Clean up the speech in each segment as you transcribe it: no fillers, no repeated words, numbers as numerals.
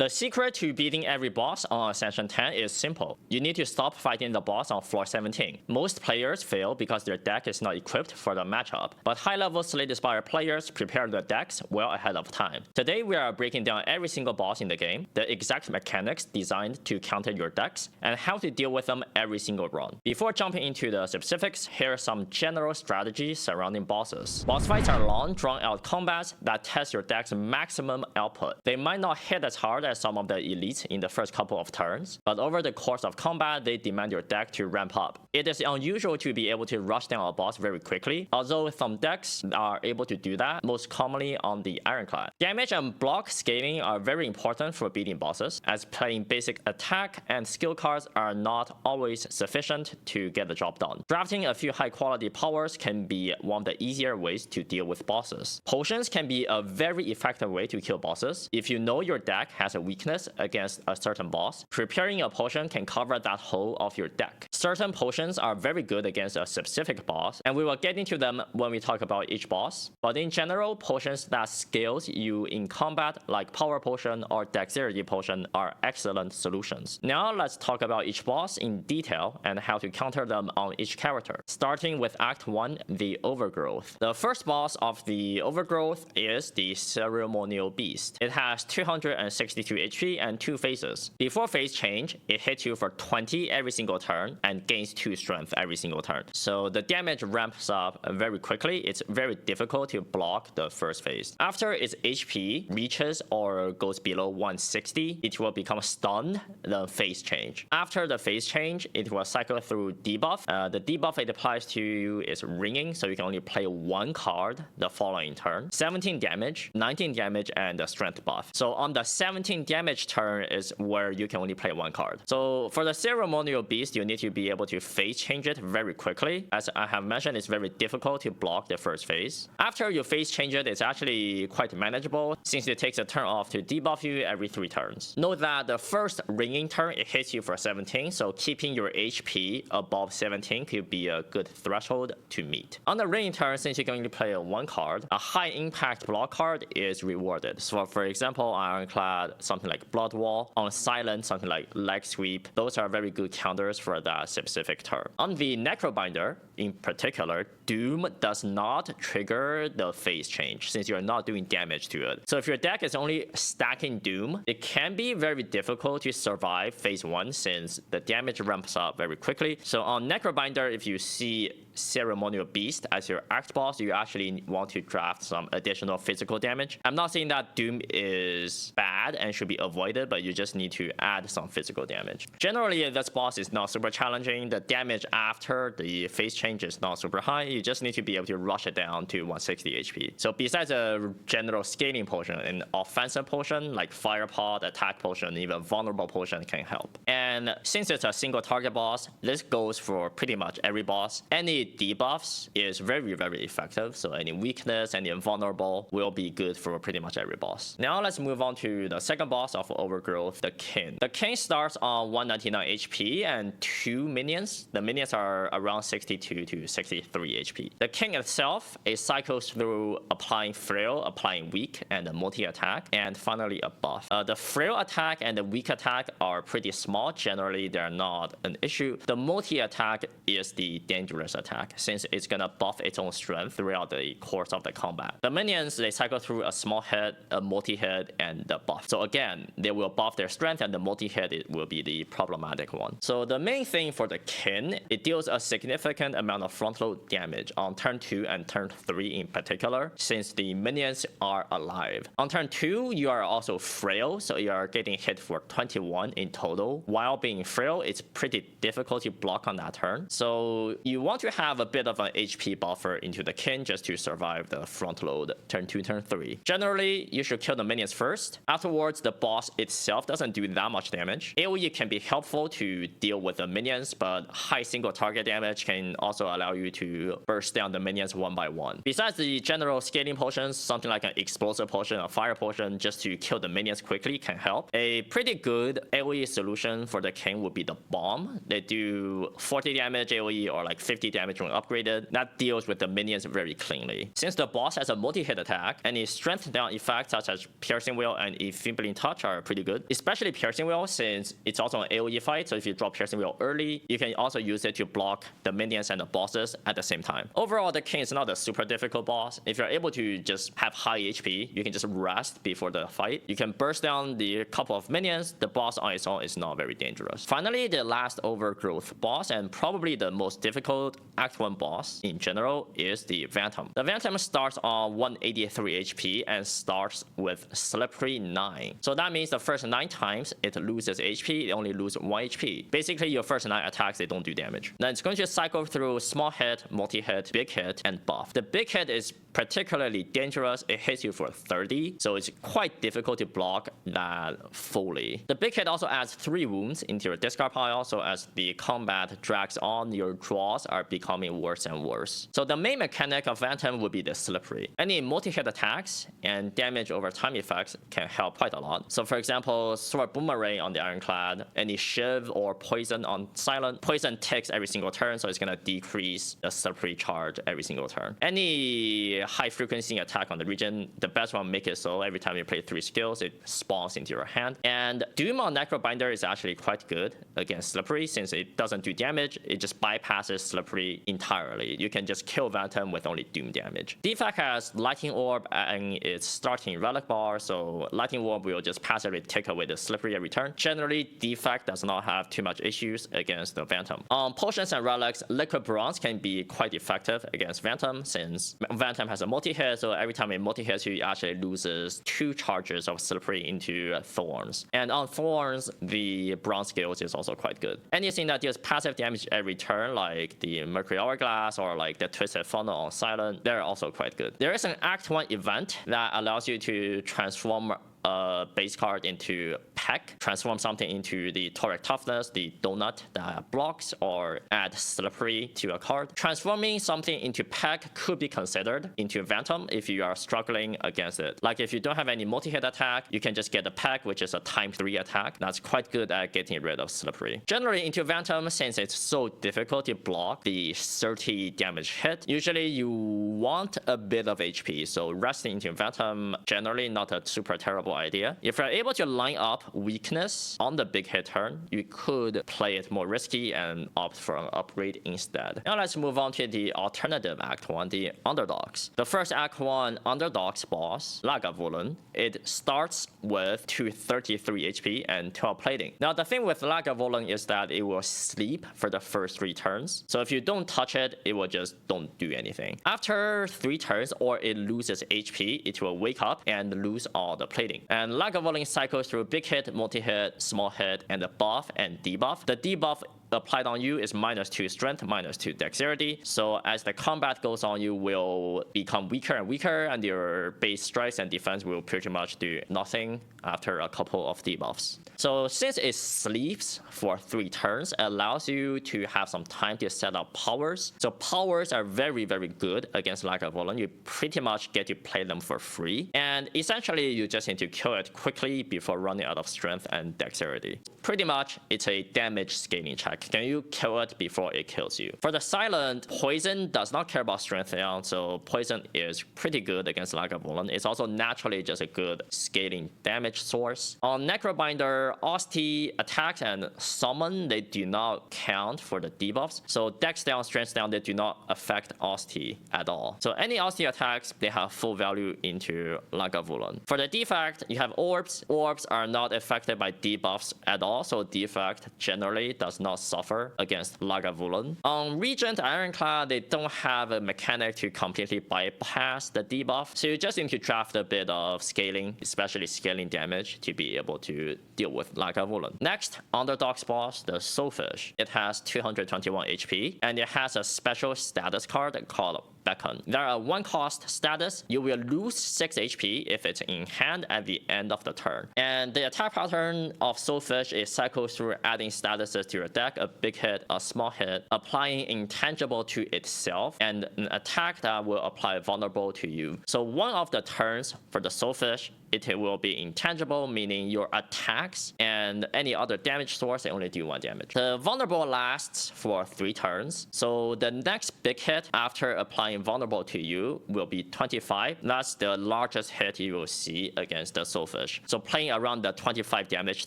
The secret to beating every boss on Ascension 10 is simple. You need to stop fighting the boss on floor 17. Most players fail because their deck is not equipped for the matchup, but high-level Slay the Spire players prepare their decks well ahead of time. Today we are breaking down every single boss in the game, the exact mechanics designed to counter your decks, and how to deal with them every single run. Before jumping into the specifics, here are some general strategies surrounding bosses. Boss fights are long, drawn-out combats that test your deck's maximum output. They might not hit as hard as some of the elites in the first couple of turns, but over the course of combat, they demand your deck to ramp up. It is unusual to be able to rush down a boss very quickly, although some decks are able to do that, most commonly on the Aeonglass. Damage and block scaling are very important for beating bosses, as playing basic attack and skill cards are not always sufficient to get the job done. Drafting a few high-quality powers can be one of the easier ways to deal with bosses. Potions can be a very effective way to kill bosses. If you know your deck has a weakness against a certain boss, preparing a potion can cover that hole of your deck. Certain potions are very good against a specific boss, and we will get into them when we talk about each boss. But in general, potions that scales you in combat, like Power Potion or Dexterity Potion, are excellent solutions. Now let's talk about each boss in detail and how to counter them on each character. Starting with Act 1, the Overgrowth. The first boss of the Overgrowth is the Ceremonial Beast. It has 262 HP and 2 phases. Before phase change, it hits you for 20 every single turn and gains 2 strength every single turn. So the damage ramps up very quickly. It's very difficult to block the first phase. After its HP reaches or goes below 160, it will become stunned, then phase change. After the phase change, it will cycle through debuff. The debuff it applies to you is ringing, so you can only play 1 card the following turn. 17 damage, 19 damage, and a strength buff. So on the 17 damage turn is where you can only play 1 card. So for the Ceremonial Beast, you need to be able to phase change it very quickly. As I have mentioned, it's very difficult to block the first phase. After you phase change it, it's actually quite manageable since it takes a turn off to debuff you every 3 turns. Note that the first ringing turn, it hits you for 17, so keeping your HP above 17 could be a good threshold to meet. On the ringing turn, since you can only play 1 card, a high impact block card is rewarded. So for example, Ironclad, something like Blood Wall, on Silent, something like Leg Sweep. Those are very good counters for that specific turn. On the Necrobinder, in particular, Doom does not trigger the phase change since you're not doing damage to it. So if your deck is only stacking Doom, it can be very difficult to survive phase 1 since the damage ramps up very quickly. So on Necrobinder, if you see Ceremonial Beast as your act boss, you actually want to draft some additional physical damage. I'm not saying that Doom is bad and should be avoided, but you just need to add some physical damage. Generally, this boss is not super challenging. The damage after the phase change is not super high. You just need to be able to rush it down to 160 HP. So besides a general scaling potion, an offensive potion like Fire Pod, Attack Potion, even Vulnerable Potion can help. And since it's a single target boss, this goes for pretty much every boss. Any debuffs is very, very effective. So any weakness, any vulnerable will be good for pretty much every boss. Now let's move on to the second boss of Overgrowth, the King. The King starts on 199 HP and 2 minions. The minions are around 62 to 63 HP. The King itself, it cycles through applying Frail, applying Weak, and a multi-attack, and finally a buff. The Frail attack and the Weak attack are pretty small. Generally, they're not an issue. The multi-attack is the dangerous attack since it's gonna buff its own strength throughout the course of the combat. The minions, they cycle through a small hit, a multi-hit, and the buff. So again, they will buff their strength, and the multi-hit it will be the problematic one. So the main thing for the Kin, it deals a significant amount of front load damage on turn 2 and turn 3 in particular, since the minions are alive. On turn 2, you are also frail, so you are getting hit for 21 in total. While being frail, it's pretty difficult to block on that turn. So you want to have a bit of an HP buffer into the Kin just to survive the front load turn 2, turn 3. Generally, you should kill the minions first. Afterwards, the boss itself doesn't do that much damage. AoE can be helpful to deal with the minions minions, but high single target damage can also allow you to burst down the minions one by one. Besides the general scaling potions, something like an explosive potion or fire potion just to kill the minions quickly can help. A pretty good AoE solution for the king would be the bomb. They do 40 damage AoE or like 50 damage when upgraded. That deals with the minions very cleanly. Since the boss has a multi-hit attack, any strength down effects such as Piercing Wheel and Enfeebling Touch are pretty good. Especially Piercing Wheel, since it's also an AoE fight, so if you drop Piercing Wheel early, you can also use it to block the minions and the bosses at the same time. Overall, the king is not a super difficult boss. If you're able to just have high HP, you can just rest before the fight. You can burst down the couple of minions. The boss on its own is not very dangerous. Finally, the last overgrowth boss, and probably the most difficult Act 1 boss in general, is the Vantom. The Vantom starts on 183 HP and starts with Slippery 9. So that means the first 9 times it loses HP, it only loses 1 HP. Basically, your first 9 attacks, they don't do damage. Then it's going to cycle through small hit, multi-hit, big hit, and buff. The big hit is particularly dangerous. It hits you for 30, so it's quite difficult to block that fully. The big hit also adds 3 wounds into your discard pile, so as the combat drags on, your draws are becoming worse and worse. So the main mechanic of Vantom would be the slippery. Any multi-hit attacks and damage over time effects can help quite a lot. So for example, Sword Boomerang on the Ironclad, any Shiv or Poison on Silent. Poison ticks every single turn, so it's gonna decrease the slippery charge every single turn. Any high frequency attack on the region, the best one, make it so every time you play 3 skills, it spawns into your hand. And Doom on Necrobinder is actually quite good against slippery, since it doesn't do damage, it just bypasses slippery entirely. You can just kill Vantom with only Doom damage. Defect has Lightning Orb and its starting relic bar, so Lightning Orb will just passively take away the slippery every turn. Generally, Defect does not have too much issues against the Vantom. On potions and relics, Liquid Bronze can be quite effective against Vantom, since Vantom has a multi-hit, so every time it multi-hits you, it actually loses 2 charges of slippery into Thorns. And on Thorns, the bronze skills is also quite good. Anything that deals passive damage every turn, like the Mercury Hourglass or like the Twisted Funnel on Silent, they're also quite good. There is an Act 1 event that allows you to transform a base card into Peck, transform something into the Toric Toughness, the Donut that blocks, or add Slippery to a card. Transforming something into Peck could be considered into Vantom if you are struggling against it. Like if you don't have any multi-hit attack, you can just get a Peck, which is a ×3 attack. That's quite good at getting rid of Slippery. Generally into Vantom, since it's so difficult to block the 30 damage hit, usually you want a bit of HP, so resting into Vantom generally not a super terrible idea. If you're able to line up weakness on the big hit turn, you could play it more risky and opt for an upgrade instead. Now let's move on to the alternative Act 1, the Underdogs. The first Act 1 Underdogs boss, Lagavulin, it starts with 233 HP and 12 plating. Now the thing with Lagavulin is that it will sleep for the first 3 turns. So if you don't touch it, it will just don't do anything. After 3 turns or it loses HP, it will wake up and lose all the plating. And Lagavulin cycles through big hit, multi-hit, small hit, and the buff and debuff. The debuff applied on you is -2 strength, -2 dexterity. So as the combat goes on, you will become weaker and weaker, and your base strikes and defense will pretty much do nothing after a couple of debuffs. So since it sleeps for 3 turns, it allows you to have some time to set up powers. So powers are very, very good against Lagavulin. You pretty much get to play them for free. And essentially, you just need to kill it quickly before running out of strength and dexterity. Pretty much, it's a damage scaling check. Can you kill it before it kills you? For the Silent, Poison does not care about strength down, so Poison is pretty good against Lagavulin. It's also naturally just a good scaling damage source. On Necrobinder, Osti attacks and Summon, they do not count for the debuffs. So Dex down, Strength down, they do not affect Osti at all. So any Osti attacks, they have full value into Lagavulin. For the Defect, you have Orbs. Orbs are not affected by debuffs at all, so Defect generally does not suffer against Lagavulin. On Regent Ironclad, they don't have a mechanic to completely bypass the debuff, so you just need to draft a bit of scaling, especially scaling damage, to be able to deal with Lagavulin. Next, Underdogs boss, the Fysh. It has 221 HP, and it has a special status card called Beacon. They're a 1-cost status. You will lose 6 HP if it's in hand at the end of the turn. And the attack pattern of Soulfish is cycles through adding statuses to your deck, a big hit, a small hit, applying intangible to itself, and an attack that will apply vulnerable to you. So one of the turns for the Soulfish, it will be intangible, meaning your attacks and any other damage source, they only do 1 damage. The vulnerable lasts for 3 turns. So the next big hit after applying vulnerable to you will be 25. That's the largest hit you will see against the Soulfish. So playing around the 25 damage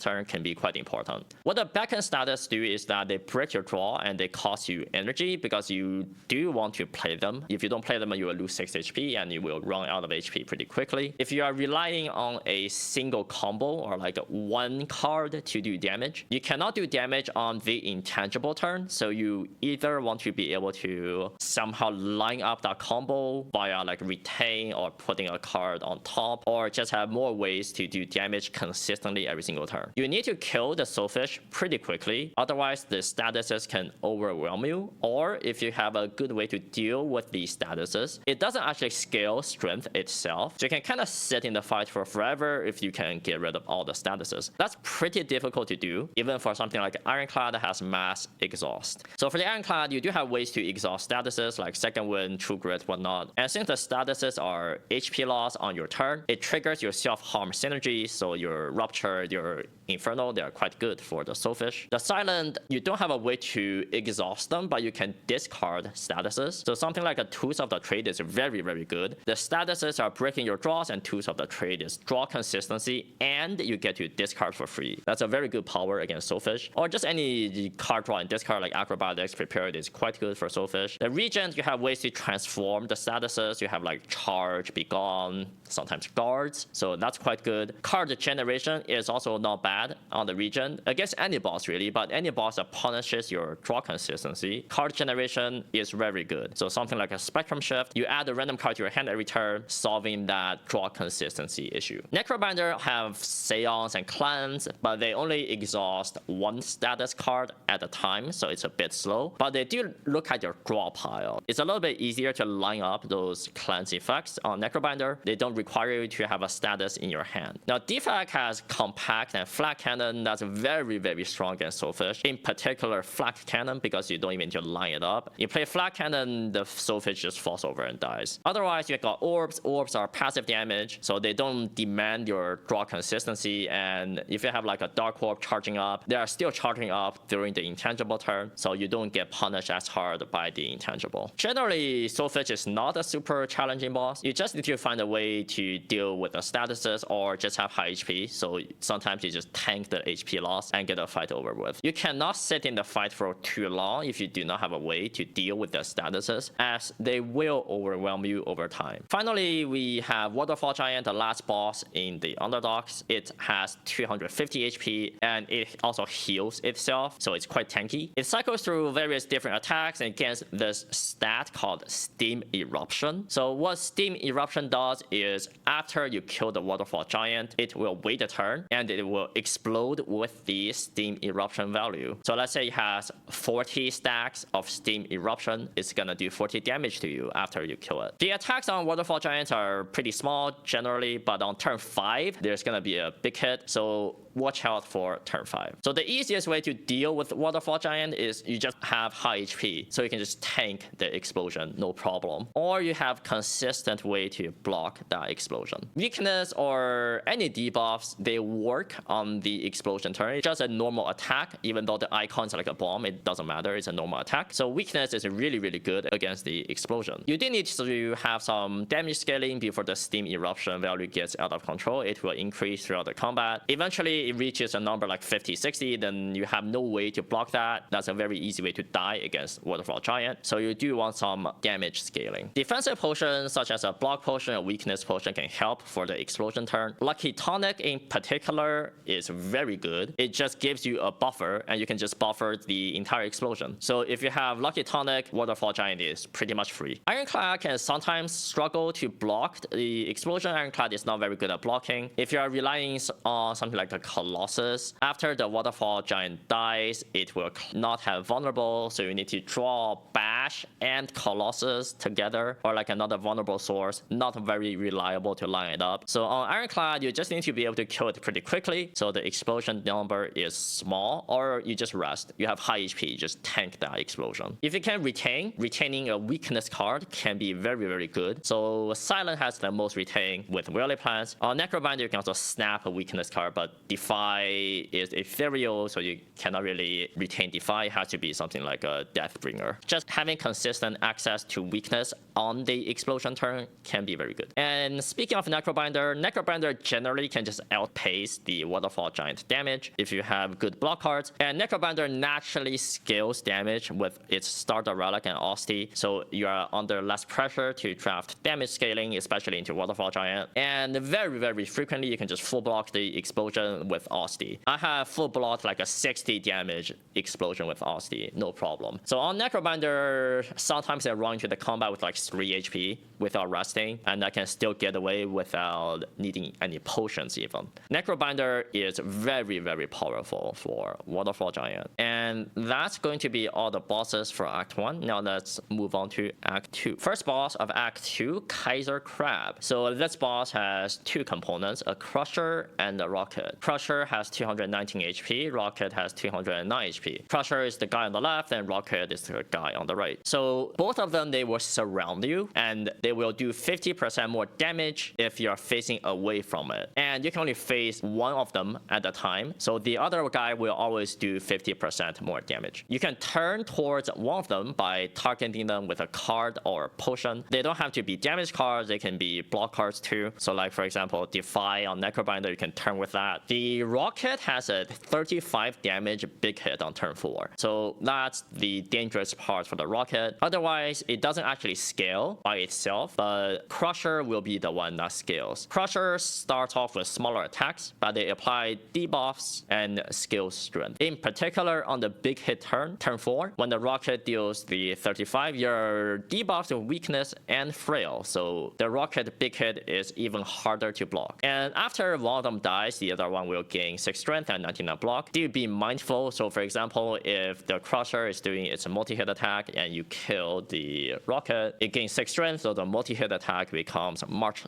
turn can be quite important. What the Beacon status do is that they break your draw and they cost you energy because you do want to play them. If you don't play them, you will lose 6 HP and you will run out of HP pretty quickly. If you are relying on a single combo or like 1 card to do damage, you cannot do damage on the intangible turn. So you either want to be able to somehow line up that combo via like retain or putting a card on top, or just have more ways to do damage consistently every single turn. You need to kill the Soulfish pretty quickly, otherwise the statuses can overwhelm you. Or if you have a good way to deal with these statuses, it doesn't actually scale strength itself, so you can kind of sit in the fight for forever if you can get rid of all the statuses. That's pretty difficult to do, even for something like Ironclad that has mass exhaust. So for the Ironclad, you do have ways to exhaust statuses like Second Wind, True Grit, whatnot. And since the statuses are HP loss on your turn, it triggers your self-harm synergy, so your Rupture, your Inferno, they are quite good for the Soulfish. The Silent, you don't have a way to exhaust them, but you can discard statuses. So something like a Tools of the Trade is very, very good. The statuses are breaking your draws, and Tools of the Trade is draw consistency, and you get to discard for free. That's a very good power against Soulfish. Or just any card draw and discard like Acrobatics, Prepared is quite good for Soulfish. The Regent, you have ways to transform the statuses. You have like Charge, Be Gone, sometimes Guards. So that's quite good. Card generation is also not bad on the Regent against any boss really, but any boss that punishes your draw consistency, card generation is very good. So something like a Spectrum Shift, you add a random card to your hand every turn, solving that draw consistency issue. Necrobinder have Seance and Cleanse, but they only exhaust 1 status card at a time, so it's a bit slow. But they do look at your draw pile. It's a little bit easier to line up those cleanse effects on Necrobinder. They don't require you to have a status in your hand. Now, Defect has Compact and Flat Cannon. That's very, very strong against Soulfish. In particular, Flat Cannon, because you don't even need to line it up. You play Flat Cannon, the Soulfish just falls over and dies. Otherwise, you got Orbs. Orbs are passive damage, so they don't demand your draw consistency. And if you have like a Dark Orb charging up, they are still charging up during the intangible turn, so you don't get punished as hard by the intangible. Generally, Soulfish is not a super challenging boss. You just need to find a way to deal with the statuses or just have high HP, so sometimes you just tank the HP loss and get a fight over with. You cannot sit in the fight for too long if you do not have a way to deal with the statuses, as they will overwhelm you over time. Finally, we have Waterfall Giant, the last boss in the Underdogs. It has 250 HP and it also heals itself, so it's quite tanky. It cycles through various different attacks against this stat called Steam Eruption. So what Steam Eruption does is after you kill the Waterfall Giant, it will wait a turn and it will explode with the Steam Eruption value. So let's say it has 40 stacks of Steam Eruption, it's gonna do 40 damage to you after you kill it. The attacks on Waterfall Giants are pretty small generally, but on turn 5, there's gonna be a big hit, so watch out for turn 5. So the easiest way to deal with Waterfall Giant is you just have high HP, so you can just tank the explosion, no problem. Or you have consistent way to block that explosion. Weakness or any debuffs, they work on the explosion turn. It's just a normal attack, even though the icon's like a bomb, it doesn't matter, it's a normal attack. So weakness is really, really good against the explosion. You do need to have some damage scaling before the Steam Eruption value gets out of control. It will increase throughout the combat. Eventually, it reaches a number like 50, 60, then you have no way to block that. That's a very easy way to die against Waterfall Giant. So you do want some damage scaling. Defensive potions such as a block potion, a weakness potion can help for the explosion turn. Lucky Tonic in particular is is very good. It just gives you a buffer, and you can just buffer the entire explosion. So if you have Lucky Tonic, Waterfall Giant is pretty much free. Ironclad can sometimes struggle to block the explosion. Ironclad is not very good at blocking. If you are relying on something like the Colossus, after the Waterfall Giant dies, it will not have vulnerable, so you need to draw Bash and Colossus together, or like another vulnerable source. Not very reliable to line it up. So on Ironclad, you just need to be able to kill it pretty quickly, so the explosion number is small, or you just rest. You have high HP, just tank that explosion. If you can retaining a weakness card can be very, very good. So Silent has the most retain with Whirly Plants. On Necrobinder, you can also snap a weakness card, but Defy is ethereal, so you cannot really retain Defy. It has to be something like a Deathbringer. Just having consistent access to weakness on the explosion turn can be very good. And speaking of Necrobinder generally can just outpace the Waterfall Giant damage if you have good block cards. And Necrobinder naturally scales damage with its Starter Relic and Osty, so you are under less pressure to draft damage scaling, especially into Waterfall Giant. And very, very frequently, you can just full block the explosion with Osty. I have full blocked like a 60 damage explosion with Osty, no problem. So on Necrobinder, sometimes I run into the combat with like 3 HP without resting, and I can still get away without needing any potions even. Necrobinder is very, very powerful for Waterfall Giant. And that's going to be all the bosses for Act 1. Now let's move on to Act 2. First boss of Act 2, Kaiser Crab. So this boss has 2 components, a Crusher and a Rocket. Crusher has 219 HP, Rocket has 209 HP. Crusher is the guy on the left, and Rocket is the guy on the right. So both of them, they will surround you, and they will do 50% more damage if you're facing away from it. And you can only face one of them at a time, so the other guy will always do 50% more damage. You can turn towards one of them by targeting them with a card or potion. They don't have to be damage cards, they can be block cards too. So like for example, Defy on Necrobinder, you can turn with that. The Rocket has a 35 damage big hit on turn 4. So that's the dangerous part for the Rocket. Otherwise, it doesn't actually scale by itself, but Crusher will be the one that scales. Crusher starts off with smaller attacks, but they apply debuffs and skill strength. In particular, on the big hit turn 4, when the Rocket deals the 35, your debuffs of weakness and frail, so the Rocket big hit is even harder to block. And after one of them dies, the other one will gain 6 strength and 19 block. Do be mindful, so for example, if the Crusher is doing its multi-hit attack and you kill the Rocket, it gains 6 strength, so the multi-hit attack becomes much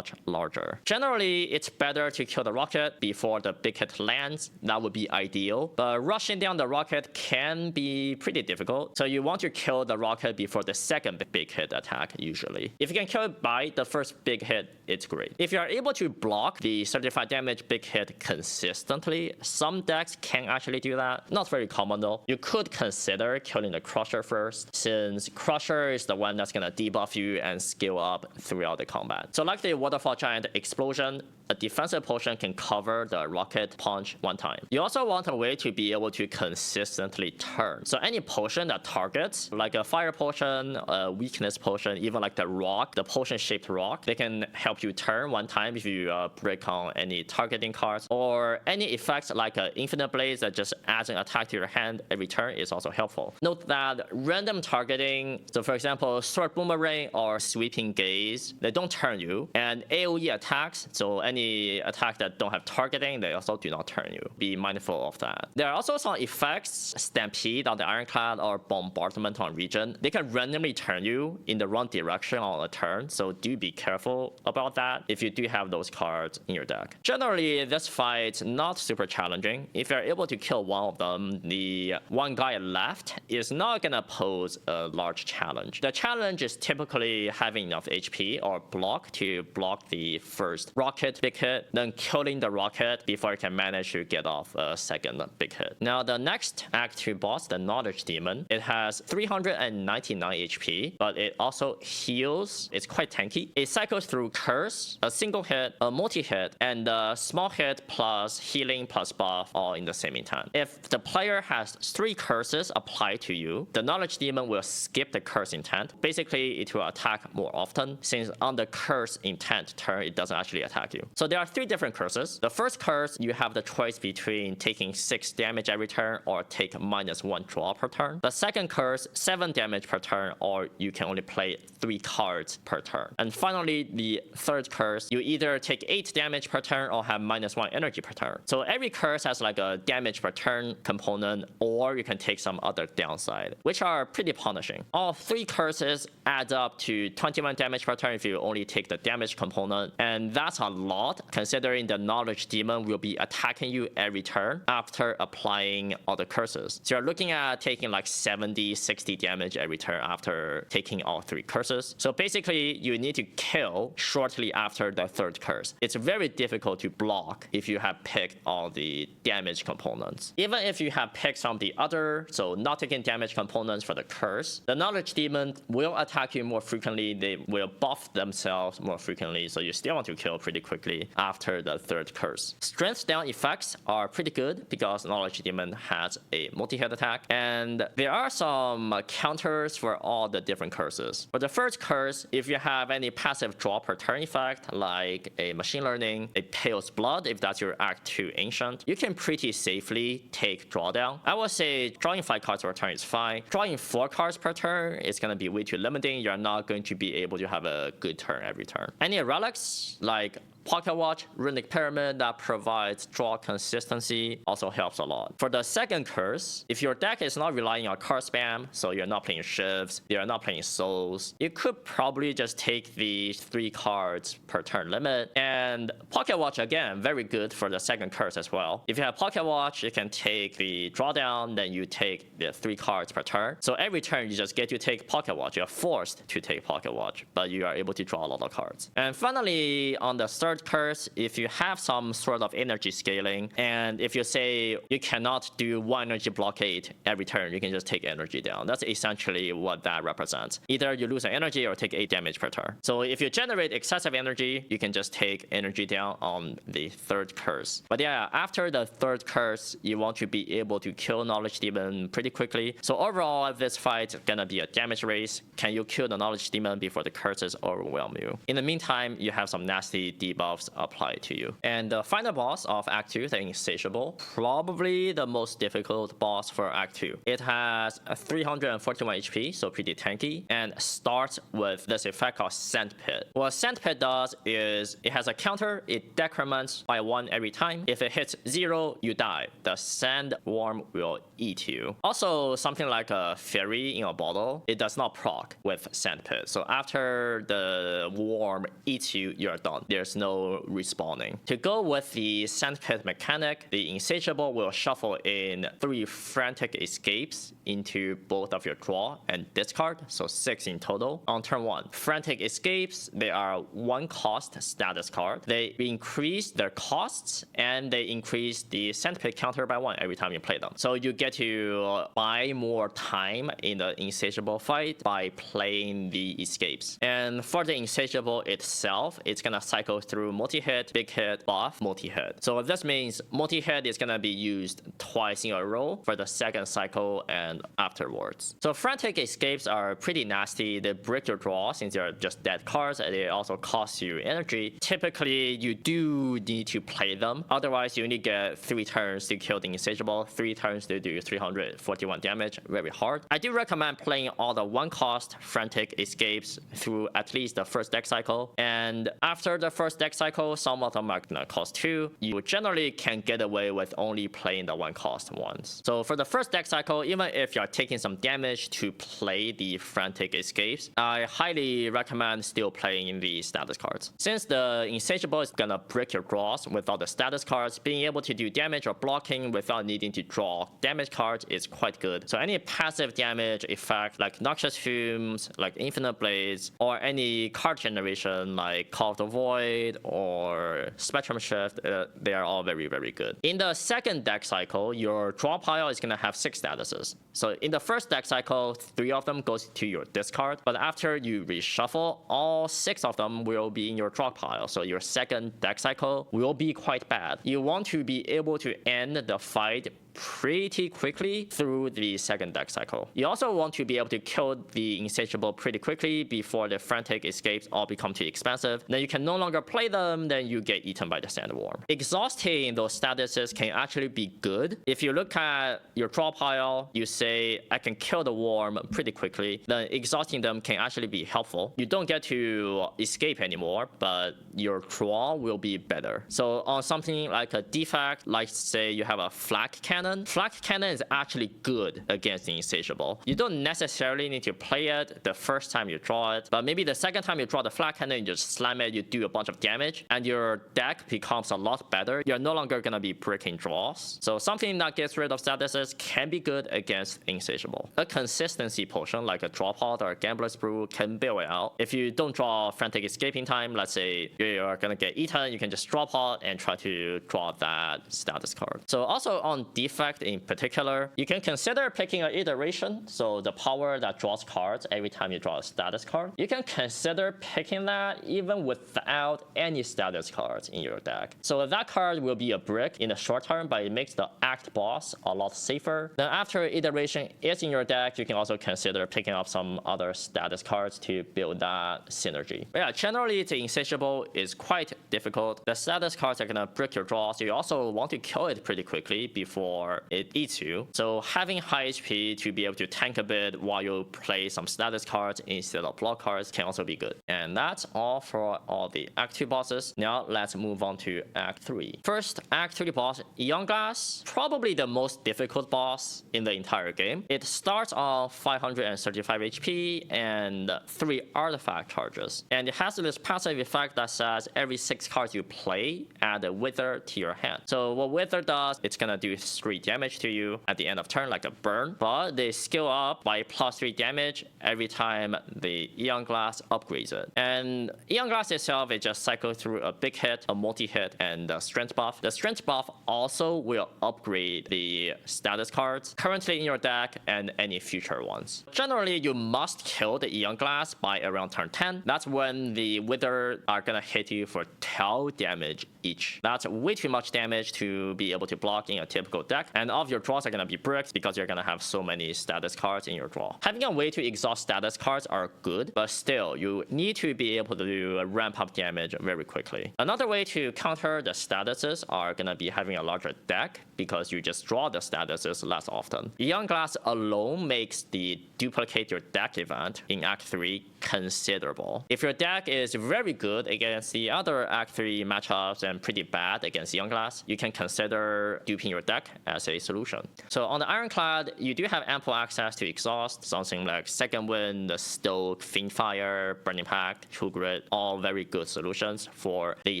larger. Generally, it's better to kill the Rocket before the big hit lands. That would be ideal, but rushing down the Rocket can be pretty difficult, so you want to kill the Rocket before the second big hit attack usually. If you can kill it by the first big hit, it's great. If you are able to block the 35 damage big hit consistently, some decks can actually do that. Not very common though. You could consider killing the Crusher first, since Crusher is the one that's gonna debuff you and scale up throughout the combat. So like the Waterfall Giant explosion, a defensive potion can cover the Rocket punch one time. You also want a way to be able to consistently turn. So any potion that targets, like a fire potion, a weakness potion, even like the rock, the potion shaped rock, they can help you turn one time if you break on any targeting cards, or any effects like infinite blaze that just adds an attack to your hand every turn is also helpful. Note that random targeting, so for example, Sword Boomerang or Sweeping Gaze, they don't turn you, and AoE attacks, so any attack that don't have targeting, they also do not turn you. Be mindful of that. There are also some effects, Stampede on the Ironclad or Bombardment on Region. They can randomly turn you in the wrong direction on a turn, so do be careful about that if you do have those cards in your deck. Generally, this fight's not super challenging. If you're able to kill one of them, the one guy left is not gonna pose a large challenge. The challenge is typically having enough HP or block to block the first Rocket big hit, then killing the Rocket before you can manage to get off a second big hit. Now the next Act 2 boss, the Knowledge Demon, it has 399 HP, but it also heals. It's quite tanky. It cycles through Curse, a single hit, a multi-hit, and a small hit plus healing plus buff all in the same intent. If the player has 3 curses applied to you, the Knowledge Demon will skip the curse intent. Basically, it will attack more often, since on the curse intent turn, it doesn't actually attack you. So there are 3 different curses. The first curse, you have the choice between taking 6 damage every turn or take -1 draw per turn. The second curse, 7 damage per turn, or you can only play 3 cards per turn. And finally, the third curse, you either take 8 damage per turn or have -1 energy per turn. So every curse has like a damage per turn component, or you can take some other downside, which are pretty punishing. All 3 curses add up to 21 damage per turn if you only take the damage component, and that's a lot considering the Knowledge Demon will be attacking you every turn after applying all the curses. So you're looking at taking like 70, 60 damage every turn after taking all 3 curses. So basically, you need to kill shortly after the third curse. It's very difficult to block if you have picked all the damage components. Even if you have picked some of the other, so not taking damage components for the curse, the Knowledge Demon will attack you more frequently. They will buff themselves more frequently, so you still want to kill pretty quickly after the third curse. Strength down effects are pretty good because Knowledge Demon has a multi-hit attack, and there are some counters for all the different curses. For the first curse, if you have any passive draw per turn effect, like a Machine Learning, a Pale's Blood, if that's your Act 2 Ancient, you can pretty safely take drawdown. I would say drawing 5 cards per turn is fine. Drawing 4 cards per turn is going to be way too limiting. You're not going to be able to have a good turn every turn. Any relics, like Pocket Watch, Runic Pyramid, that provides draw consistency, also helps a lot. For the second curse, if your deck is not relying on card spam, so you're not playing shifts, you're not playing souls, you could probably just take the 3 cards per turn limit. And Pocket Watch, again, very good for the second curse as well. If you have Pocket Watch, you can take the drawdown, then you take the 3 cards per turn. So every turn, you just get to take Pocket Watch. You're forced to take Pocket Watch, but you are able to draw a lot of cards. And finally, on the third curse, if you have some sort of energy scaling, and if you say you cannot do 1 energy blockade every turn, you can just take energy down. That's essentially what that represents. Either you lose an energy or take 8 damage per turn. So if you generate excessive energy, you can just take energy down on the third curse. But yeah, after the third curse, you want to be able to kill Knowledge Demon pretty quickly. So overall, this fight is gonna be a damage race. Can you kill the Knowledge Demon before the curses overwhelm you? In the meantime, you have some nasty debuffs applied to you. And the final boss of Act 2, the Insatiable, probably the most difficult boss for Act 2. It has 341 HP, so pretty tanky, and starts with this effect called Sand Pit. What Sand Pit does is it has a counter, it decrements by 1 every time. If it hits 0, you die. The sand worm will eat you. Also, something like a fairy in a bottle, it does not proc with Sand Pit. So after the worm eats you, you're done. There's no respawning. To go with the Sand Pit mechanic, the Insatiable will shuffle in 3 Frantic Escapes into both of your draw and discard, so 6 in total. On turn 1, Frantic Escapes, they are 1 cost status card. They increase their costs and they increase the Sand Pit counter by 1 every time you play them. So you get to buy more time in the Insatiable fight by playing the escapes. And for the Insatiable itself, it's gonna cycle through multi-hit, big hit, buff, multi-hit. So this means multi-hit is gonna be used twice in a row for the second cycle and afterwards. So Frantic Escapes are pretty nasty. They break your draw since they're just dead cards, and they also cost you energy. Typically, you do need to play them. Otherwise, you only get 3 turns to kill the Insatiable, 3 turns to do 341 damage. Very hard. I do recommend playing all the 1 cost Frantic Escapes through at least the first deck cycle. And after the first deck cycle, some of them are gonna cost 2. You generally can get away with only playing the 1 cost ones. So for the first deck cycle, even if you're taking some damage to play the Frantic Escapes, I highly recommend still playing the status cards. Since the Insatiable is gonna break your draws without the status cards, being able to do damage or blocking without needing to draw damage cards is quite good. So any passive damage effect like Noxious Fumes, like Infinite Blades, or any card generation like Call of the Void or Spectrum Shift, they are all very, very good. In the second deck cycle, your draw pile is gonna have 6 statuses. So in the first deck cycle, 3 of them goes to your discard, but after you reshuffle, all 6 of them will be in your draw pile. So your second deck cycle will be quite bad. You want to be able to end the fight pretty quickly through the second deck cycle. You also want to be able to kill the Insatiable pretty quickly before the frantic escapes all become too expensive. Then you can no longer play them, then you get eaten by the Sandworm. Exhausting those statuses can actually be good. If you look at your draw pile, you say, I can kill the worm pretty quickly, then exhausting them can actually be helpful. You don't get to escape anymore, but your draw will be better. So on something like a defect, like say you have a flak cannon is actually good against the Insatiable. You don't necessarily need to play it the first time you draw it, but maybe the second time you draw the flak cannon, you just slam it, you do a bunch of damage, and your deck becomes a lot better. You're no longer gonna be breaking draws. So something that gets rid of statuses can be good against Insatiable. A consistency potion like a draw pod or a Gambler's Brew can bail it out. If you don't draw frantic escaping time, let's say you're gonna get eaten, you can just draw pod and try to draw that status card. So also on defect in particular, you can consider picking an iteration, so the power that draws cards every time you draw a status card. You can consider picking that even without any status cards in your deck. So that card will be a brick in the short term, but it makes the act boss a lot safer. Then after iteration is in your deck, you can also consider picking up some other status cards to build that synergy. But yeah, generally the Insatiable is quite difficult. The status cards are gonna brick your draw, so you also want to kill it pretty quickly before it eats you. So having high HP to be able to tank a bit while you play some status cards instead of block cards can also be good. And that's all for all the Act 2 bosses. Now let's move on to Act 3. First, Act 3 boss, Aeonglass, probably the most difficult boss in the entire game. It starts on 535 HP and 3 artifact charges. And it has this passive effect that says every 6 cards you play, add a Wither to your hand. So what Wither does, it's gonna do 3 damage to you at the end of turn, like a burn, but they scale up by +3 damage every time the Aeonglass upgrades it. And Aeonglass itself, it just cycles through a big hit, a multi-hit, and a strength buff. The strength buff also will upgrade the status cards currently in your deck and any future ones. Generally, you must kill the Aeonglass by around turn 10. That's when the Wither are gonna hit you for 12 damage each. That's way too much damage to be able to block in a typical deck, and all of your draws are gonna be bricked because you're gonna have so many status cards in your draw. Having a way to exhaust status cards are good, but still, you need to be able to ramp up damage very quickly. Another way to counter the statuses are gonna be having a larger deck because you just draw the statuses less often. Aeonglass alone makes the duplicate your deck event in Act 3 considerable. If your deck is very good against the other Act 3 matchups and pretty bad against Aeonglass, you can consider duping your deck as a solution. So on the Ironclad, you do have ample access to exhaust, something like Second Wind, Stoke, Fiendfire, Burning Pact, True Grit, all very good solutions for the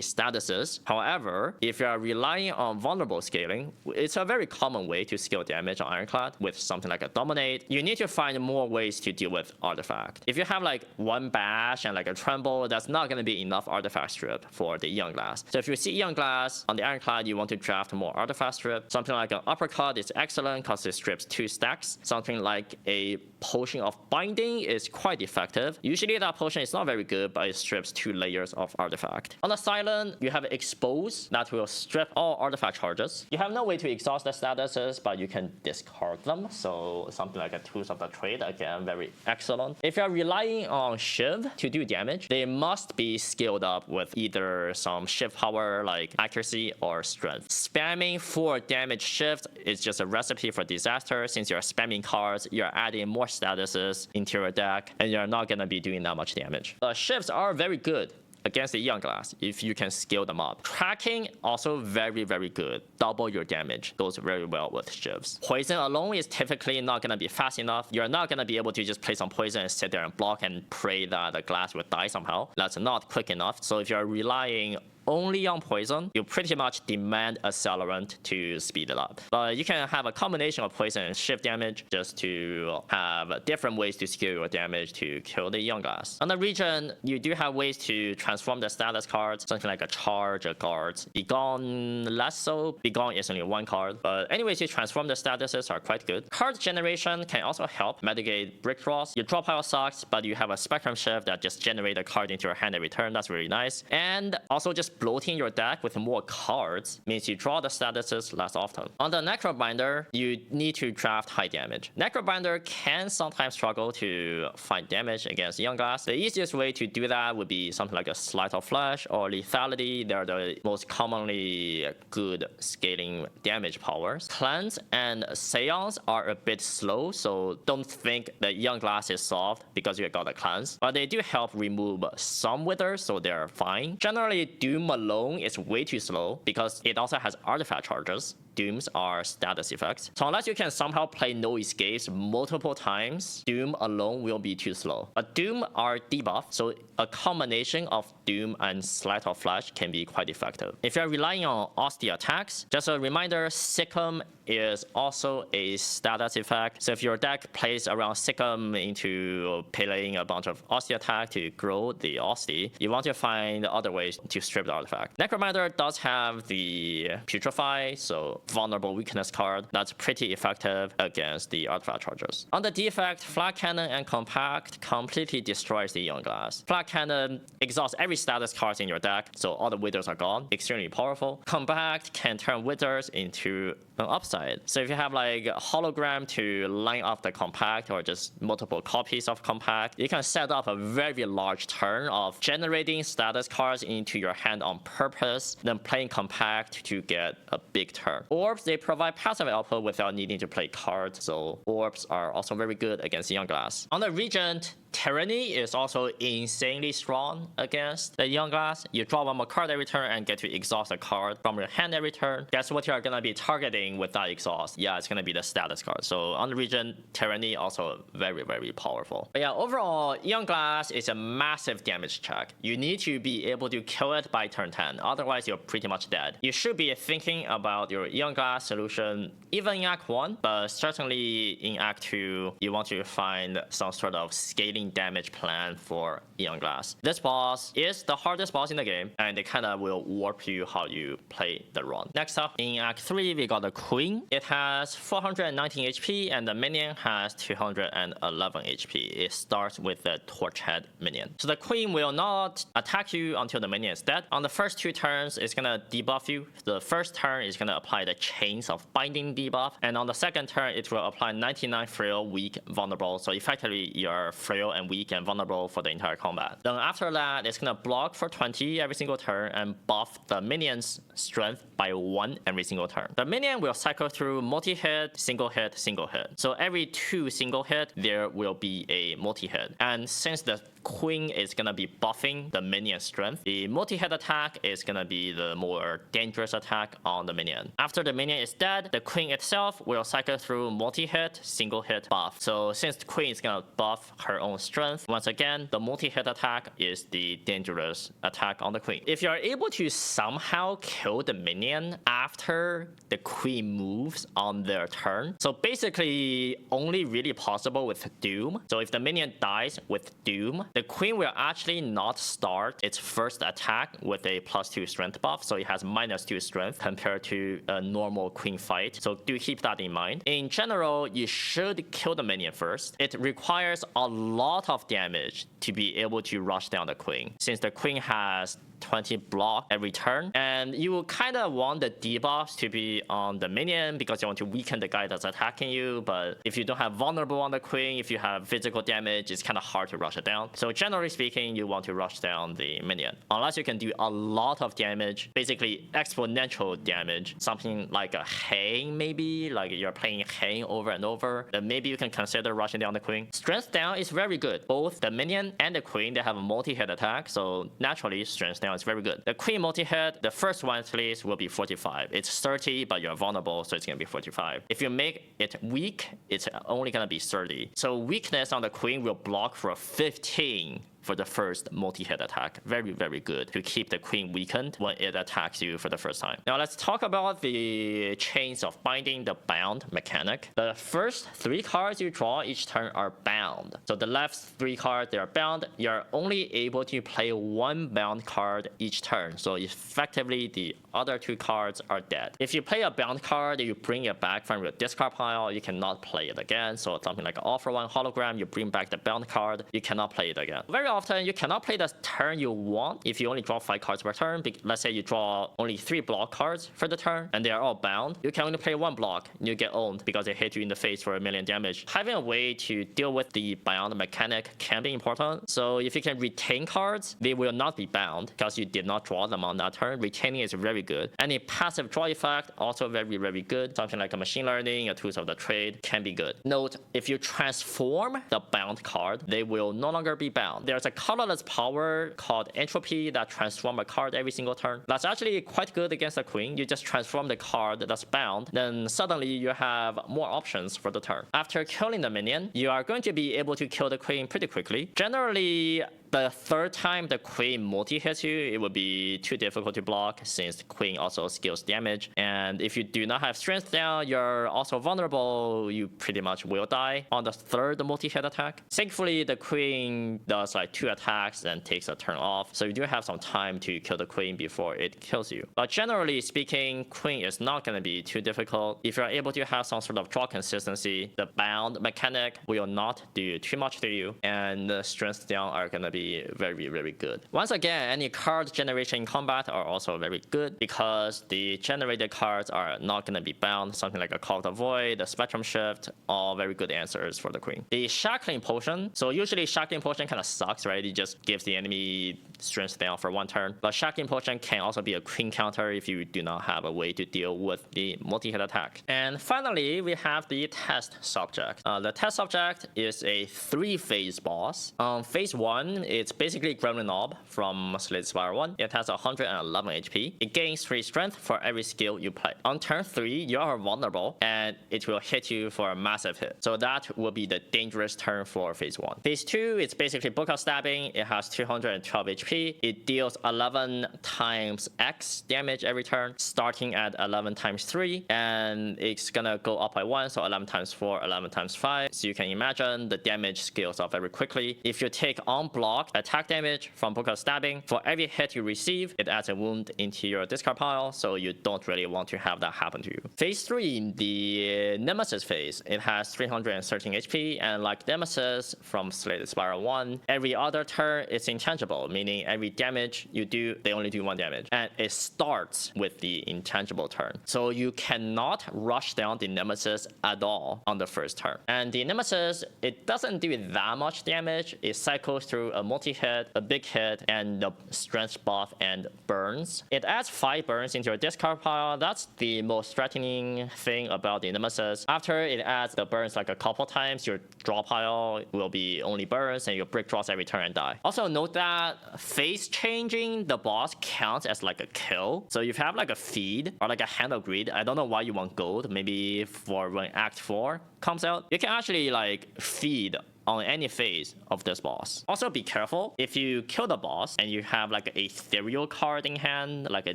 statuses. However, if you are relying on vulnerable scaling, it's a very common way to scale damage on Ironclad with something like a Dominate. You need to find more ways to deal with Artifact. If you have like one Bash and like a Tremble, that's not going to be enough Artifact Strip for the Aeonglass. So if you see Aeonglass on the Ironclad, you want to draft more Artifact Strip. Something like an Uppercut is excellent because it strips 2 stacks. Something like a Potion of Binding is quite effective. Usually that potion is not very good, but it strips 2 layers of artifact. On the Silent, you have Expose that will strip all artifact charges. You have no way to exhaust the statuses, but you can discard them. So something like a Tools of the Trade, again, very excellent. If you're relying on Shiv to do damage, they must be scaled up with either some Shiv power like accuracy or strength. Spamming 4 damage shift is just a recipe for disaster. Since you're spamming cards, you're adding more statuses into your deck, and you're not gonna be doing that much damage. Shifts are very good against the Aeonglass if you can scale them up. Tracking also very, very good. Double your damage goes very well with shifts. Poison alone is typically not gonna be fast enough. You're not gonna be able to just play some poison and sit there and block and pray that the glass will die somehow. That's not quick enough. So if you're relying only on poison, you pretty much demand accelerant to speed it up. But you can have a combination of poison and shift damage just to have different ways to scale your damage to kill the Aeonglass. On the region, you do have ways to transform the status cards, something like a charge, a guard. Begone less so. Begone is only 1 card. But anyways, you transform the statuses are quite good. Card generation can also help mitigate brick draws. Your draw pile sucks, but you have a Spectrum Shift that just generates a card into your hand every turn. That's really nice. And also just just bloating your deck with more cards means you draw the statuses less often. On the Necrobinder, you need to draft high damage. Necrobinder can sometimes struggle to find damage against Aeonglass. The easiest way to do that would be something like a Sleight of Flesh or Lethality. They're the most commonly good scaling damage powers. Cleanse and Seance are a bit slow, so don't think that Aeonglass is solved because you got a Cleanse. But they do help remove some withers, so they're fine. Generally, Doom alone is way too slow because it also has artifact charges. Dooms are status effects. So unless you can somehow play no escapes multiple times, Doom alone will be too slow. But Doom are debuff, so a combination of Doom and Sleight of Flesh can be quite effective. If you're relying on Osty attacks, just a reminder, Sikkim is also a status effect. So if your deck plays around Sikkim into playing a bunch of Osty attack to grow the Osty, you want to find other ways to strip the artifact. Necromancer does have the Putrefy, so vulnerable weakness card that's pretty effective against the artifact charges. On the defect, Flat Cannon and Compact completely destroys the Aeonglass. Flat Cannon exhausts every status card in your deck, so all the withers are gone. Extremely powerful. Compact can turn withers into an upside. So if you have like a hologram to line up the Compact or just multiple copies of Compact, you can set up a very large turn of generating status cards into your hand on purpose, then playing Compact to get a big turn. Orbs, they provide passive output without needing to play cards, so orbs are also very good against Aeonglass. On the Regent, Tyranny is also insanely strong against the Aeonglass. You draw one more card every turn and get to exhaust a card from your hand every turn. Guess what you're gonna be targeting with that exhaust? Yeah, it's gonna be the status card. So on the Regent, Tyranny also very, very powerful. But yeah, overall, Aeonglass is a massive damage check. You need to be able to kill it by turn 10, otherwise you're pretty much dead. You should be thinking about your Aeonglass solution even in Act 1, but certainly in Act 2, you want to find some sort of scaling damage plan for Aeonglass. This boss is the hardest boss in the game, and it kind of will warp you how you play the run. Next up, in Act 3, we got the Queen. It has 419 HP, and the minion has 211 HP. It starts with the Torch Head minion. So the Queen will not attack you until the minion is dead. On the first 2 turns, it's gonna debuff you. The first turn is gonna apply the Chains of Binding debuff, and on the second turn, it will apply 99 frail, weak, vulnerable. So effectively, you're frail and weak and vulnerable for the entire combat. Then after that, it's gonna block for 20 every single turn and buff the minion's strength by 1 every single turn. The minion will cycle through multi-hit, single hit, single hit. So every 2 single hit, there will be a multi-hit. And since the Queen is gonna be buffing the minion's strength, the multi-hit attack is gonna be the more dangerous attack on the minion. After the minion is dead, the Queen itself will cycle through multi-hit, single hit, buff. So since the Queen is gonna buff her own strength, once again, the multi-hit attack is the dangerous attack on the Queen. If you're able to somehow kill the minion after the Queen moves on their turn, so basically only really possible with Doom. So if the minion dies with Doom, the Queen will actually not start its first attack with a +2 strength buff, so it has -2 strength compared to a normal Queen fight. So do keep that in mind. In general, you should kill the minion first. It requires a lot of damage to be able to rush down the Queen, since the Queen has 20 block every turn, and you will kind of want the debuffs to be on the minion because you want to weaken the guy that's attacking you. But if you don't have vulnerable on the Queen, if you have physical damage, it's kind of hard to rush it down. So generally speaking, you want to rush down the minion unless you can do a lot of damage, basically exponential damage, something like a hang, maybe like you're playing hang over and over, then maybe you can consider rushing down the Queen. Strength down is very good. Both the minion and the Queen, they have a multi-hit attack, so naturally strength down is very good. The Queen multi-hit, the first one at least, will be 45. It's 30, but you're vulnerable, so it's gonna be 45. If you make it weak, it's only gonna be 30. So weakness on the Queen will block for 15 for the first multi-hit attack. Very, very good to keep the Queen weakened when it attacks you for the first time. Now let's talk about the Chains of Binding, the bound mechanic. The first 3 cards you draw each turn are bound. So the left 3 cards, they are bound. You're only able to play 1 bound card each turn. So effectively, the other 2 cards are dead. If you play a bound card, you bring it back from your discard pile, you cannot play it again. So something like an All for One hologram, you bring back the bound card, you cannot play it again. Very often you cannot play the turn you want if you only draw 5 cards per turn. Let's say you draw only 3 block cards for the turn and they are all bound. You can only play 1 block and you get owned because they hit you in the face for 1,000,000 damage. Having a way to deal with the bound mechanic can be important. So if you can retain cards, they will not be bound because you did not draw them on that turn. Retaining is very good. Any passive draw effect also very, very good. Something like a machine learning, a tools of the trade can be good. Note, if you transform the bound card, they will no longer be bound. There's a colorless power called entropy that transforms a card every single turn. That's actually quite good against the queen. You just transform the card that's bound, then suddenly you have more options for the turn. After killing the minion, you are going to be able to kill the queen pretty quickly. Generally, the third time the queen multi-hits you, it would be too difficult to block since the queen also scales damage. And if you do not have strength down, you're also vulnerable, you pretty much will die on the third multi-hit attack. Thankfully, the queen does like 2 attacks and takes a turn off, so you do have some time to kill the queen before it kills you. But generally speaking, queen is not going to be too difficult. If you're able to have some sort of draw consistency, the bound mechanic will not do too much to you, and the strength down are going to be very, very good. Once again, any card generation in combat are also very good because the generated cards are not going to be bound. Something like a Call of the Void, the Spectrum Shift, all very good answers for the queen. The Shackling Potion. So usually Shackling Potion kind of sucks, right? It just gives the enemy strength down for 1 turn. But Shackling Potion can also be a queen counter if you do not have a way to deal with the multi-hit attack. And finally, we have the Test Subject. The Test Subject is a 3-phase boss. Phase 1, it's basically Gremlin Knob from Slay the Spire 1. It has 111 HP. It gains 3 strength for every skill you play. On turn 3, you are vulnerable and it will hit you for a massive hit. So that will be the dangerous turn for phase 1. Phase 2, it's basically Book of Stabbing. It has 212 HP. It deals 11 times X damage every turn, starting at 11 times 3, and it's gonna go up by 1, so 11 times 4, 11 times 5. So you can imagine the damage scales up very quickly. If you take on block attack damage from Book of Stabbing, for every hit you receive, it adds a wound into your discard pile, so you don't really want to have that happen to you. Phase 3, the Nemesis phase, it has 313 HP, and like Nemesis from Slay the Spire 1, every other turn it's intangible, meaning every damage you do, they only do 1 damage. And it starts with the intangible turn. So you cannot rush down the Nemesis at all on the first turn. And the Nemesis, it doesn't do that much damage. It cycles through a multi-hit, a big hit, and the strength buff and burns. It adds 5 burns into your discard pile. That's the most threatening thing about the Nemesis. After it adds the burns like a couple times, your draw pile will be only burns and your brick draws every turn and die. Also note that phase changing the boss counts as like a kill. So if you have like a feed or like a Hand of Greed, I don't know why you want gold, maybe for when Act 4 comes out, you can actually like feed on any phase of this boss. Also be careful, if you kill the boss and you have like a ethereal card in hand, like a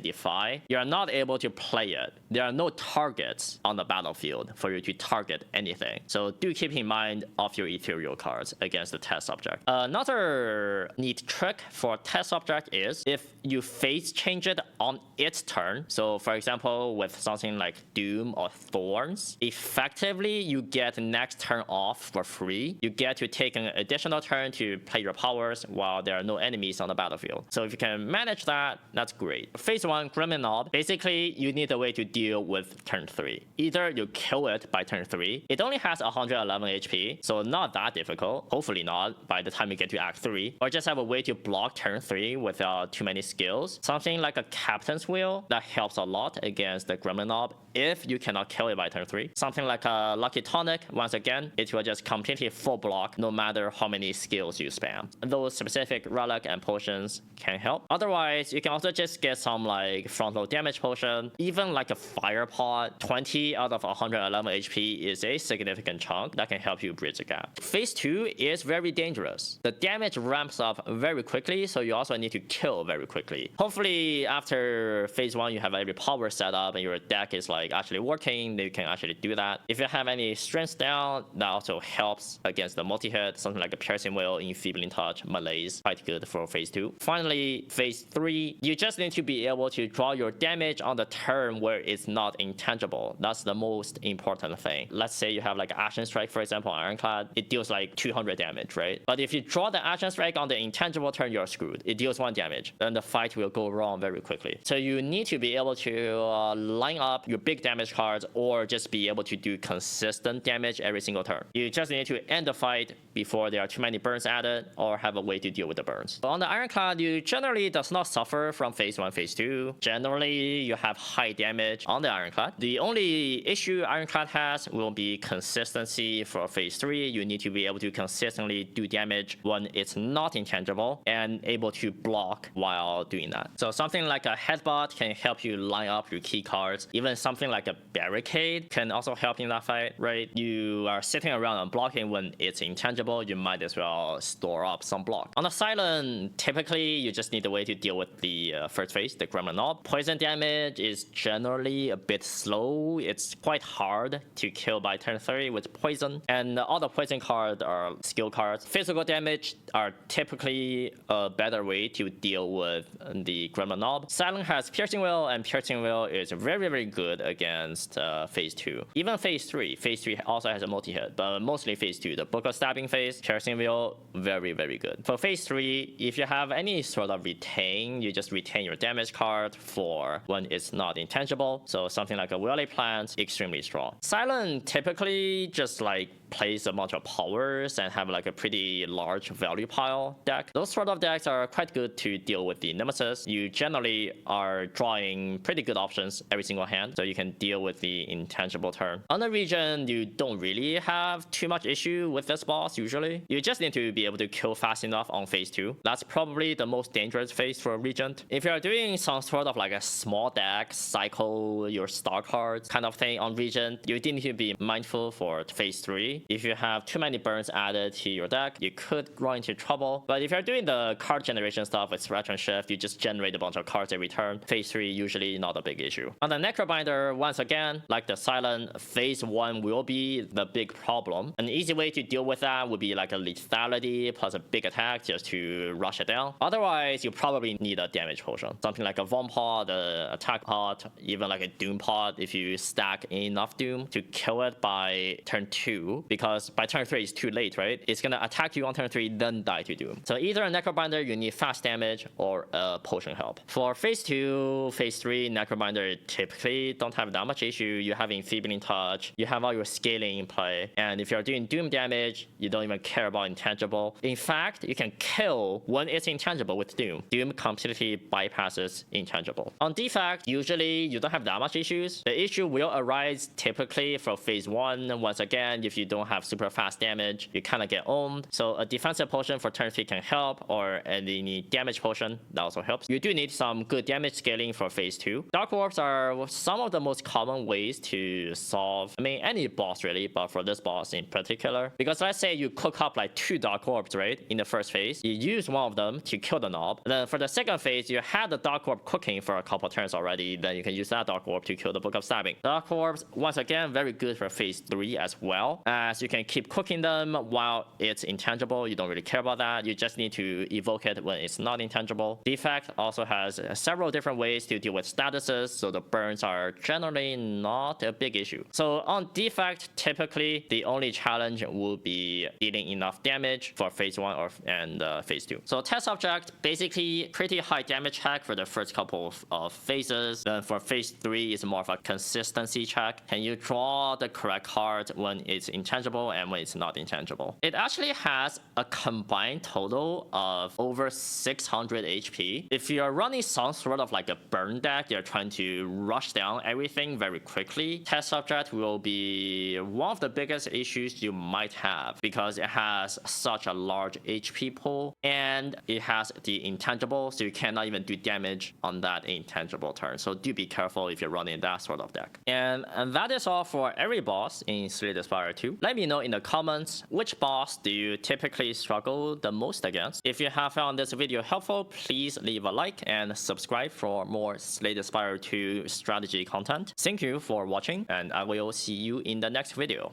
Defy, you are not able to play it. There are no targets on the battlefield for you to target anything. So do keep in mind of your ethereal cards against the Test Subject. Another neat trick for Test Subject is if you phase change it on its turn. So for example, with something like Doom or Thorns, effectively you get next turn off for free. You get to take an additional turn to play your powers while there are no enemies on the battlefield. So if you can manage that, that's great. Phase 1, Gremlin Knob. Basically, you need a way to deal with turn 3. Either you kill it by turn 3. It only has 111 HP, so not that difficult. Hopefully not by the time you get to Act 3. Or just have a way to block turn 3 without too many skills. Something like a Captain's Wheel that helps a lot against the Gremlin Knob if you cannot kill it by turn 3. Something like a Lucky Tonic, once again, it will just completely full block no matter how many skills you spam. Those specific relic and potions can help. Otherwise, you can also just get some like frontal damage potion. Even like a fire pot, 20 out of 111 HP is a significant chunk that can help you bridge the gap. Phase 2 is very dangerous. The damage ramps up very quickly, so you also need to kill very quickly. Hopefully after phase 1 you have every power set up and your deck is like actually working, then you can actually do that. If you have any strength down, that also helps against the multi-hit, something like a Piercing Wheel, Enfeebling Touch, Malaise, quite good for phase 2. Finally, phase 3, you just need to be able to draw your damage on the turn where it it's not intangible. That's the most important thing. Let's say you have like Ashen Strike, for example, Ironclad, it deals like 200 damage, right? But if you draw the Ashen Strike on the intangible turn, you're screwed. It deals 1 damage. Then the fight will go wrong very quickly. So you need to be able to line up your big damage cards or just be able to do consistent damage every single turn. You just need to end the fight before there are too many burns added or have a way to deal with the burns. But on the Ironclad, you generally does not suffer from phase 1, phase 2. Generally, you have high damage on the Ironclad. The only issue Ironclad has will be consistency for phase 3. You need to be able to consistently do damage when it's not intangible and able to block while doing that. So something like a Headbutt can help you line up your key cards. Even something like a Barricade can also help in that fight, right? You are sitting around and blocking when it's intangible, you might as well store up some block. On the Silent, typically you just need a way to deal with the first phase, the Gremlin Knob. Poison damage is generally a bit slow. It's quite hard to kill by turn 3 with poison, and all the poison cards are skill cards. Physical damage are typically a better way to deal with the Gremlin Knob. Silent has Piercing Will, and Piercing Will is very, very good against phase 2. Even phase 3. Phase 3 also has a multi-hit, but mostly phase 2. The Book of Stabbing phase, Piercing Will, very, very good. For phase 3, if you have any sort of retain, you just retain your damage card for when it's not intangible. So something like a Wily Plant, extremely strong. Silent typically just like plays a bunch of powers and have like a pretty large value pile deck. Those sort of decks are quite good to deal with the Nemesis. You generally are drawing pretty good options every single hand, so you can deal with the intangible turn. On the Regent, you don't really have too much issue with this boss usually. You just need to be able to kill fast enough on phase 2. That's probably the most dangerous phase for Regent. If you're doing some sort of like a small deck, cycle your star cards kind of thing on Regent, you do need to be mindful for phase 3. If you have too many burns added to your deck, you could run into trouble. But if you're doing the card generation stuff with Scratch and Shift, you just generate a bunch of cards every turn. Phase 3 usually not a big issue. On the Necrobinder, once again, like the Silent, phase 1 will be the big problem. An easy way to deal with that would be like a lethality plus a big attack just to rush it down. Otherwise, you probably need a damage potion. Something like a Vom Pod, a attack pot, even like a Doom Pod if you stack enough Doom to kill it by turn 2, because by turn 3 it's too late, right? It's gonna attack you on turn 3, then die to Doom. So either a Necrobinder, you need fast damage, or a potion help. For phase 2, phase 3, Necrobinder typically don't have that much issue. You have Enfeebling Touch, you have all your scaling in play, and if you're doing Doom damage, you don't even care about intangible. In fact, you can kill when it's intangible with Doom. Doom completely bypasses intangible. On Defect, usually you don't have that much issues. The issue will arise typically for phase 1. Once again, if you don't have super fast damage, you kind of get owned. So a defensive potion for turn 3 can help, or any damage potion that also helps. You do need some good damage scaling for phase 2. Dark Orbs are some of the most common ways to solve, I mean, any boss really, but for this boss in particular. Because let's say you cook up like 2 Dark Orbs, right, in the first phase. You use one of them to kill the knob. And then for the second phase, you had the Dark Orb cooking for a couple turns already. Then you can use that Dark Orb to kill the Book of Stabbing. Dark Orbs, once again, very good for phase 3 as well, as you can keep cooking them while it's intangible. You don't really care about that. You just need to evoke it when it's not intangible. Defect also has several different ways to deal with statuses, so the burns are generally not a big issue. So on Defect, typically the only challenge will be dealing enough damage for phase 1 and phase 2. So test object, basically pretty high damage check for the first couple of phases. Then for phase 3 is more of a consistency check. Can you draw the correct card when it's intangible and when it's not intangible? It actually has a combined total of over 600 HP. If you're running some sort of like a burn deck, you're trying to rush down everything very quickly, test subject will be one of the biggest issues you might have, because it has such a large HP pool and it has the intangible, so you cannot even do damage on that intangible turn. So do be careful if you're running that sort of deck. And that is all for every boss in Slay the Spire 2. Let me know in the comments, which boss do you typically struggle the most against? If you have found this video helpful, please leave a like and subscribe for more Slay the Spire 2 strategy content. Thank you for watching, and I will see you in the next video.